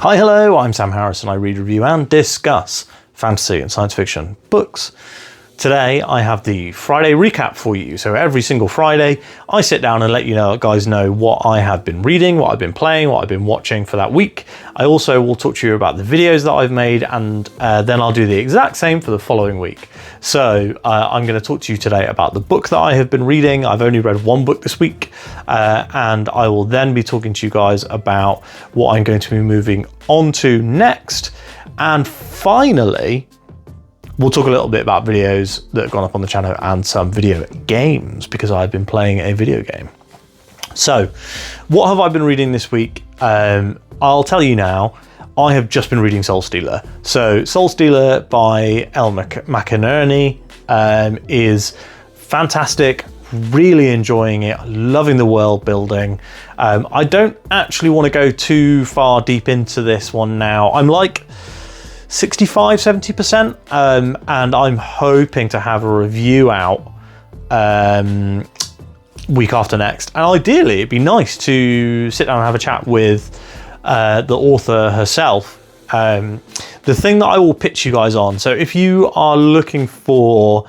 Hi, hello, I'm Sam Harris and I read, review and discuss fantasy and science fiction books. Today I have the Friday recap for you. So every single Friday I sit down and let you guys know what I have been reading, what I've been playing, what I've been watching for that week. I also will talk to you about the videos that I've made, and then I'll do the exact same for the following week. So I'm going to talk to you today about the book that I have been reading. I've only read one book this week, and I will then be talking to you guys about what I'm going to be moving on to next. And finally, we'll talk a little bit about videos that have gone up on the channel and some video games, because I've been playing a video game. So what have I been reading this week? I'll tell you now. I have just been reading Soulstealer. So Soulstealer by Elle McInerney is fantastic. Really enjoying it, loving the world building. I don't actually want to go too far deep into this one now. I'm like 65-70%, and I'm hoping to have a review out week after next. And ideally it'd be nice to sit down and have a chat with the author herself. The thing that I will pitch you guys on, so if you are looking for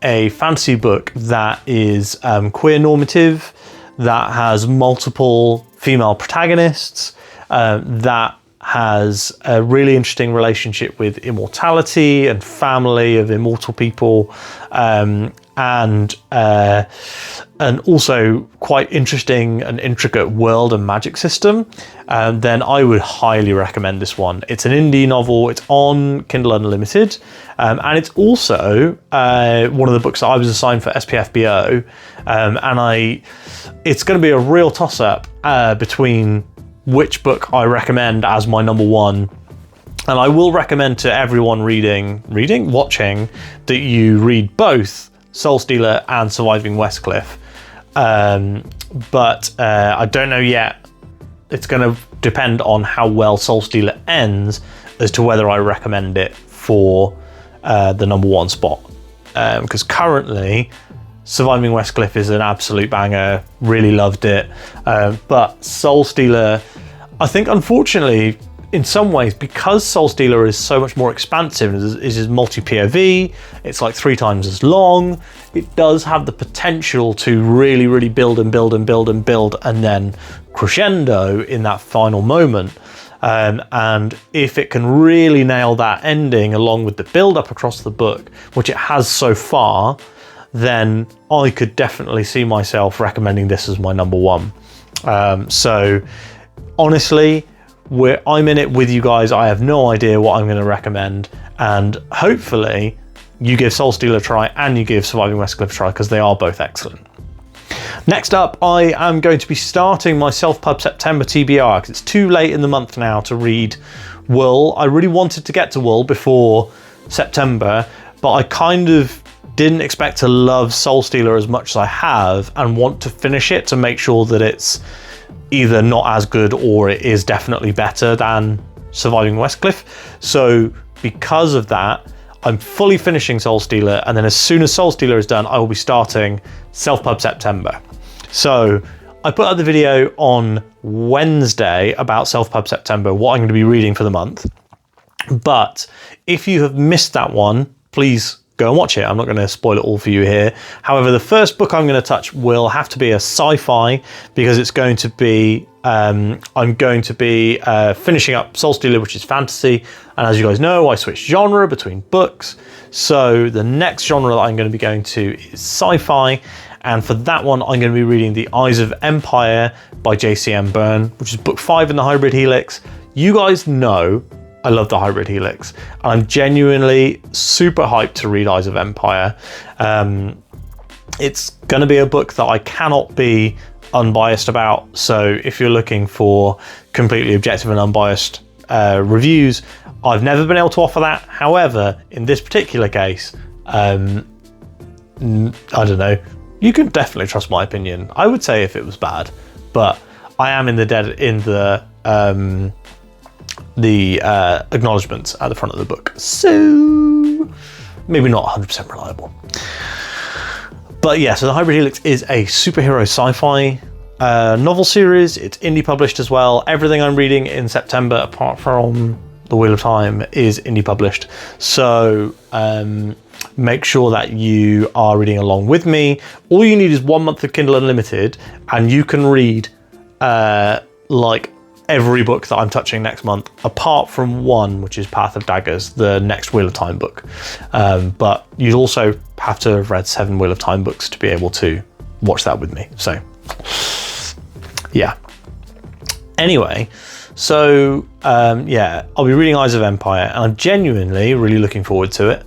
a fantasy book that is queer normative, that has multiple female protagonists, that has a really interesting relationship with immortality and family of immortal people, and also quite interesting and intricate world and magic system, then I would highly recommend this one. It's an indie novel, it's on Kindle Unlimited, and it's also one of the books that I was assigned for SPFBO, and it's going to be a real toss-up between which book I recommend as my number one. And I will recommend to everyone watching, that you read both Soulstealer and Surviving Westcliff. But I don't know yet. It's going to depend on how well Soulstealer ends as to whether I recommend it for the number one spot. Because currently, Surviving Westcliff is an absolute banger. Really loved it. But Soulstealer, I think, unfortunately, in some ways, because Soulstealer is so much more expansive, it is multi-POV, it's like 3 times as long, it does have the potential to really, really build and build and build and build, and then crescendo in that final moment. And if it can really nail that ending along with the build-up across the book, which it has so far, then I could definitely see myself recommending this as my number one. So honestly, I'm in it with you guys. I have no idea what I'm going to recommend, and hopefully you give Soulstealer a try and you give Surviving Westcliff a try, because they are both excellent. Next up, I am going to be starting my Self-Pub September TBR, because it's too late in the month now to read Wool. I really wanted to get to Wool before September, but I kind of didn't expect to love Soulstealer as much as I have, and want to finish it to make sure that it's either not as good or it is definitely better than Surviving Westcliff. So because of that, I'm fully finishing Soulstealer, and then as soon as Soulstealer is done, I will be starting Self-Pub September. So I put out the video on Wednesday about Self-Pub September, what I'm going to be reading for the month. But if you have missed that one, please go and watch it. I'm not going to spoil it all for you here. However, the first book I'm going to touch will have to be a sci-fi, because it's going to be, I'm going to be finishing up Soulstealer, which is fantasy. And as you guys know, I switched genre between books. So the next genre that I'm going to be going to is sci-fi. And for that one, I'm going to be reading The Eyes of Empire by JCM Byrne, which is book 5 in the Hybrid Helix. You guys know I love the Hybrid Helix, and I'm genuinely super hyped to read Eyes of Empire. It's going to be a book that I cannot be unbiased about, so if you're looking for completely objective and unbiased reviews, I've never been able to offer that. However, in this particular case, I don't know, you can definitely trust my opinion. I would say if it was bad, but I am in the acknowledgements at the front of the book, so maybe not 100% reliable. But yeah, so the Hybrid Helix is a superhero sci-fi novel series. It's indie published as well. Everything I'm reading in September, apart from The Wheel of Time, is indie published. So make sure that you are reading along with me. All you need is 1 month of Kindle Unlimited, and you can read like every book that I'm touching next month, apart from one, which is Path of Daggers, the next Wheel of Time book. But you'd also have to have read 7 Wheel of Time books to be able to watch that with me. So yeah. Anyway, so yeah, I'll be reading Eyes of Empire, and I'm genuinely really looking forward to it.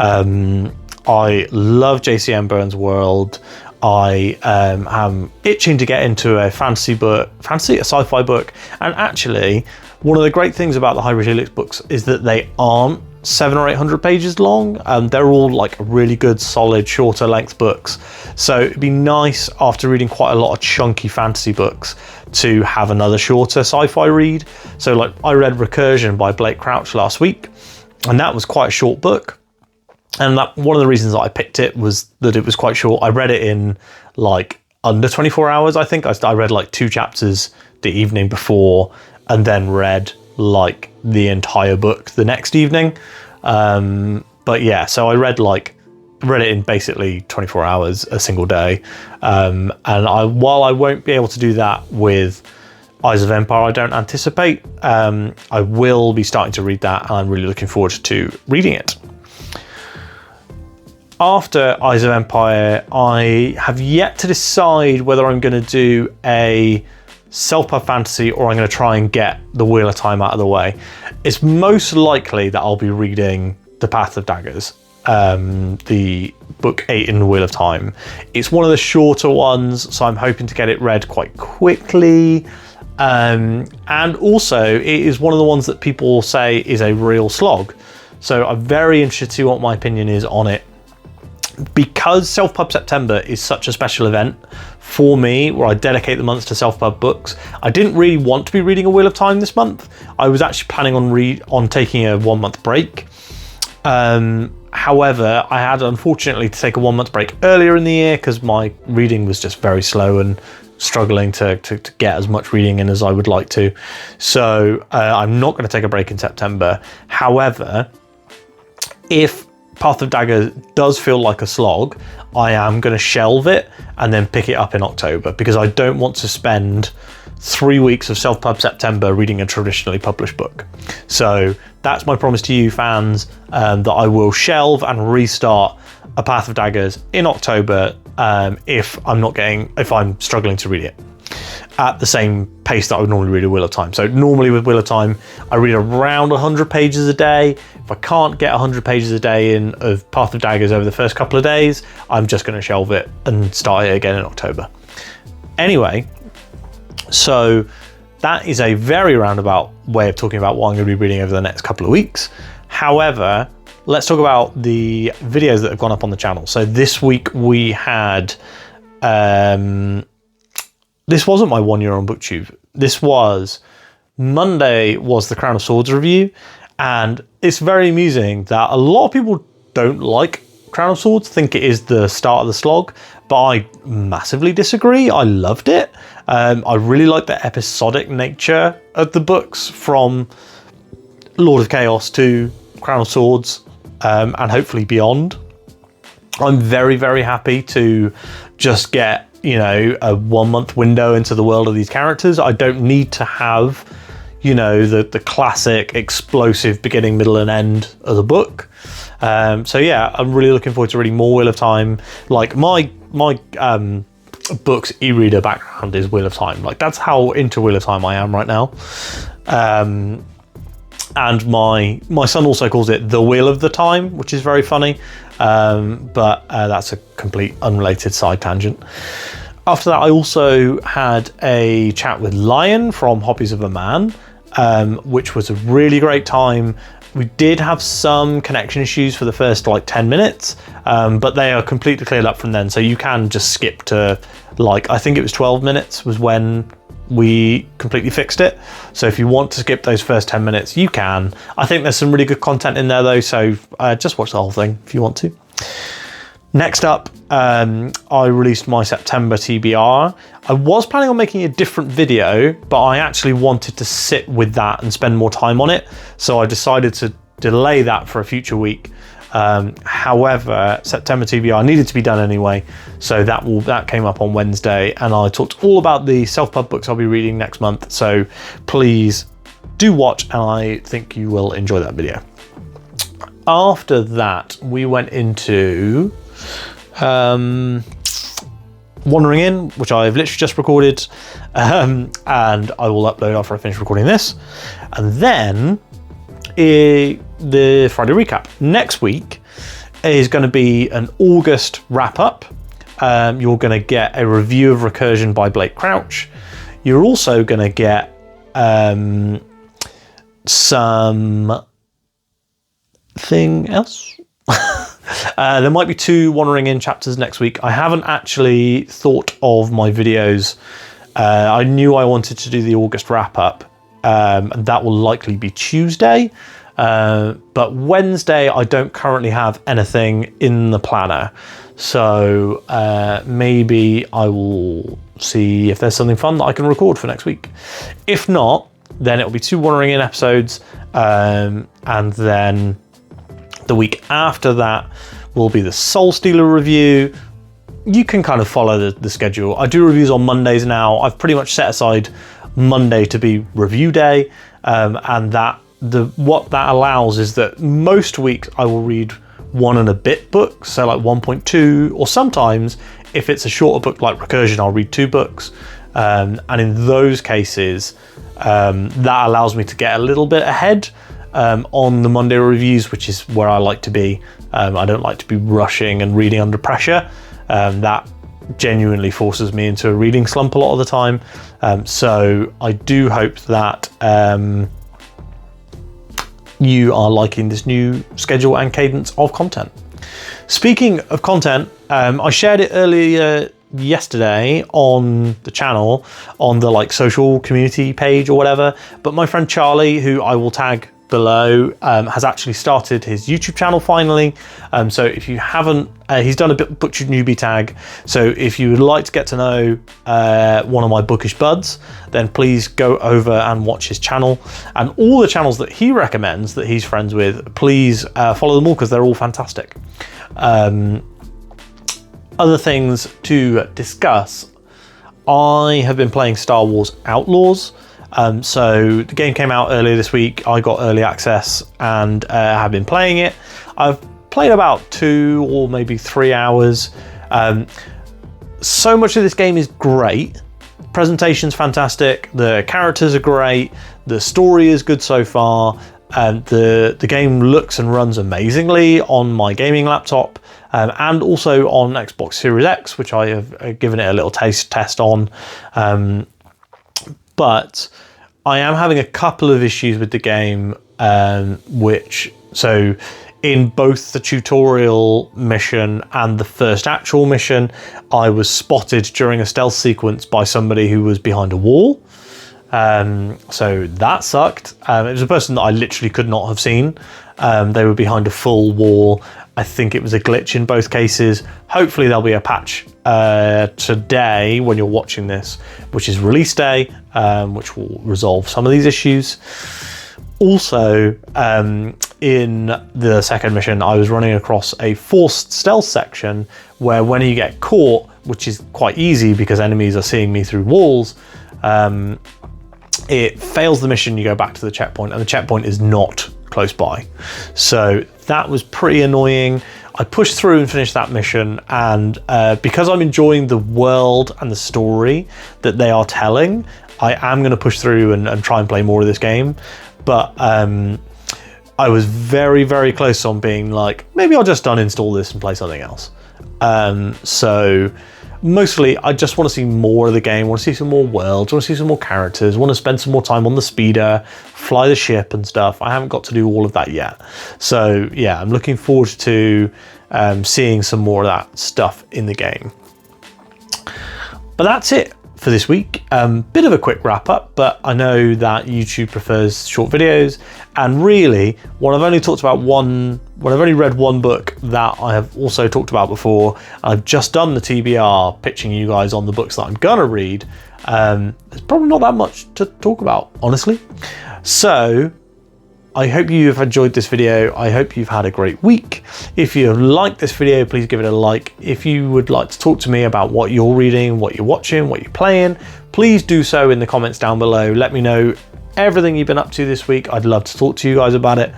I love J.C.M. Burns' world. I am itching to get into a fantasy, a sci-fi book. And actually, one of the great things about the Hybrid Helix books is that they aren't 700 or 800 pages long. They're all like really good, solid, shorter length books. So it'd be nice, after reading quite a lot of chunky fantasy books, to have another shorter sci-fi read. So like, I read Recursion by Blake Crouch last week, and that was quite a short book. And that, one of the reasons that I picked it was that it was quite short. I read it in like under 24 hours, I think. I read like 2 chapters the evening before, and then read like the entire book the next evening. But yeah, so I read it in basically 24 hours, a single day. And while I won't be able to do that with Eyes of Empire, I don't anticipate, I will be starting to read that, and I'm really looking forward to reading it. After Eyes of Empire, I have yet to decide whether I'm going to do a self-pub fantasy or I'm going to try and get the Wheel of Time out of the way. It's most likely that I'll be reading The Path of Daggers, the book 8 in the Wheel of Time. It's one of the shorter ones, so I'm hoping to get it read quite quickly. And also, it is one of the ones that people say is a real slog. So I'm very interested to see what my opinion is on it. Because Self-Pub September is such a special event for me, where I dedicate the months to self-pub books, I didn't really want to be reading A Wheel of Time this month. I was actually planning on taking a 1 month break. However, I had unfortunately to take a 1 month break earlier in the year because my reading was just very slow and struggling to get as much reading in as I would like to. So I'm not going to take a break in September. However, if Path of Daggers does feel like a slog, I am going to shelve it and then pick it up in October, because I don't want to spend 3 weeks of Self-Pub September reading a traditionally published book. So that's my promise to you fans, that I will shelve and restart A Path of Daggers in October if I'm struggling to read it at the same pace that I would normally read A Wheel of Time. So normally with Wheel of Time, I read around 100 pages a day. If I can't get 100 pages a day in of Path of Daggers over the first couple of days, I'm just going to shelve it and start it again in October. Anyway, so that is a very roundabout way of talking about what I'm going to be reading over the next couple of weeks. However, let's talk about the videos that have gone up on the channel. So this week we had... this wasn't my 1 year on BookTube. This was Monday was the Crown of Swords review, and it's very amusing that a lot of people don't like Crown of Swords, think it is the start of the slog, but I massively disagree. I loved it. I really like the episodic nature of the books, from Lord of Chaos to Crown of Swords, and hopefully beyond. I'm very, very happy to just get, a 1 month window into the world of these characters. I don't need to have, the classic explosive beginning, middle and end of the book. So yeah, I'm really looking forward to reading more Wheel of Time. Like my book's e-reader background is Wheel of Time. Like, that's how into Wheel of Time I am right now. And my son also calls it the Wheel of the Time, which is very funny. But that's a complete unrelated side tangent. After that, I also had a chat with Lion from Hobbies of a Man, which was a really great time. We did have some connection issues for the first 10 minutes, but they are completely cleared up from then. So you can just skip to I think it was 12 minutes was when we completely fixed it. So if you want to skip those first 10 minutes, you can. I think there's some really good content in there though, so just watch the whole thing if you want to. Next up, I released my September TBR. I was planning on making a different video, but I actually wanted to sit with that and spend more time on it. So I decided to delay that for a future week. However, September TBR needed to be done anyway. So that came up on Wednesday, and I talked all about the self-pub books I'll be reading next month. So please do watch, and I think you will enjoy that video. After that, we went into Wandering In, which I've literally just recorded, and I will upload after I finish recording this. And then the Friday recap. Next week is going to be an August wrap up. You're going to get a review of Recursion by Blake Crouch. You're also going to get something else. There might be 2 Wandering In chapters next week. I haven't actually thought of my videos. I knew I wanted to do the August wrap up, and that will likely be Tuesday. But Wednesday, I don't currently have anything in the planner. So maybe I will see if there's something fun that I can record for next week. If not, then it'll be 2 Wandering In episodes, and then the week after that will be the Soulstealer review. You can kind of follow the schedule. I do reviews on Mondays now. I've pretty much set aside Monday to be review day, and what that allows is that most weeks I will read 1 and a bit books, so like 1.2, or sometimes if it's a shorter book like Recursion, I'll read 2 books. And in those cases, that allows me to get a little bit ahead on the Monday reviews, which is where I like to be. I don't like to be rushing and reading under pressure. That genuinely forces me into a reading slump a lot of the time. So I do hope that you are liking this new schedule and cadence of content. Speaking of content, I shared it earlier yesterday on the channel, on the social community page or whatever, but my friend Charlie, who I will tag below, has actually started his YouTube channel finally. So if you haven't, he's done a Butchered Newbie tag. So if you would like to get to know one of my bookish buds, then please go over and watch his channel. And all the channels that he recommends that he's friends with, please follow them all, because they're all fantastic. Other things to discuss. I have been playing Star Wars Outlaws. So the game came out earlier this week. I got early access and have been playing it. I've played about 2 or maybe 3 hours. So much of this game is great. Presentation's fantastic. The characters are great. The story is good so far. The game looks and runs amazingly on my gaming laptop, and also on Xbox Series X, which I have given it a little taste test on. But I am having a couple of issues with the game, so in both the tutorial mission and the first actual mission, I was spotted during a stealth sequence by somebody who was behind a wall. So that sucked. It was a person that I literally could not have seen. They were behind a full wall. I think it was a glitch in both cases. Hopefully there'll be a patch today when you're watching this, which is release day, which will resolve some of these issues. Also, in the second mission, I was running across a forced stealth section where when you get caught, which is quite easy because enemies are seeing me through walls, it fails the mission, you go back to the checkpoint, and the checkpoint is not close by. So that was pretty annoying. I pushed through and finished that mission, and because I'm enjoying the world and the story that they are telling, I am going to push through and try and play more of this game. But I was very, very close on being like, maybe I'll just uninstall this and play something else. So mostly I just want to see more of the game, want to see some more worlds, want to see some more characters, want to spend some more time on the speeder, fly the ship and stuff. I haven't got to do all of that yet. So yeah, I'm looking forward to seeing some more of that stuff in the game. But that's it for this week. Bit of a quick wrap up, but I know that YouTube prefers short videos, and really when I've only read one book that I have also talked about before, I've just done the TBR pitching you guys on the books that I'm gonna read, there's probably not that much to talk about, honestly. So I hope you have enjoyed this video. I hope you've had a great week. If you have liked this video, please give it a like. If you would like to talk to me about what you're reading, what you're watching, what you're playing, please do so in the comments down below. Let me know everything you've been up to this week. I'd love to talk to you guys about it.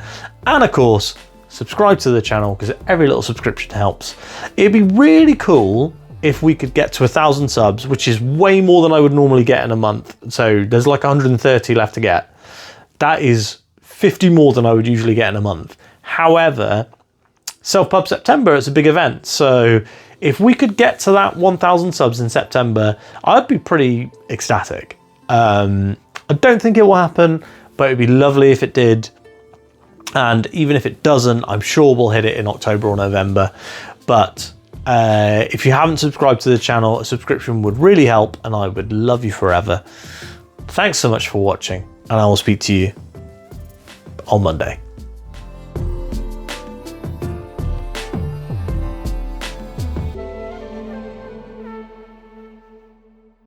And of course, subscribe to the channel, because every little subscription helps. It'd be really cool if we could get to 1,000 subs, which is way more than I would normally get in a month. So there's like 130 left to get. That is 50 more than I would usually get in a month. However, Self-Pub September, it's a big event. So if we could get to that 1,000 subs in September, I'd be pretty ecstatic. I don't think it will happen, but it'd be lovely if it did. And even if it doesn't, I'm sure we'll hit it in October or November. But if you haven't subscribed to the channel, a subscription would really help, and I would love you forever. Thanks so much for watching, and I will speak to you on Monday.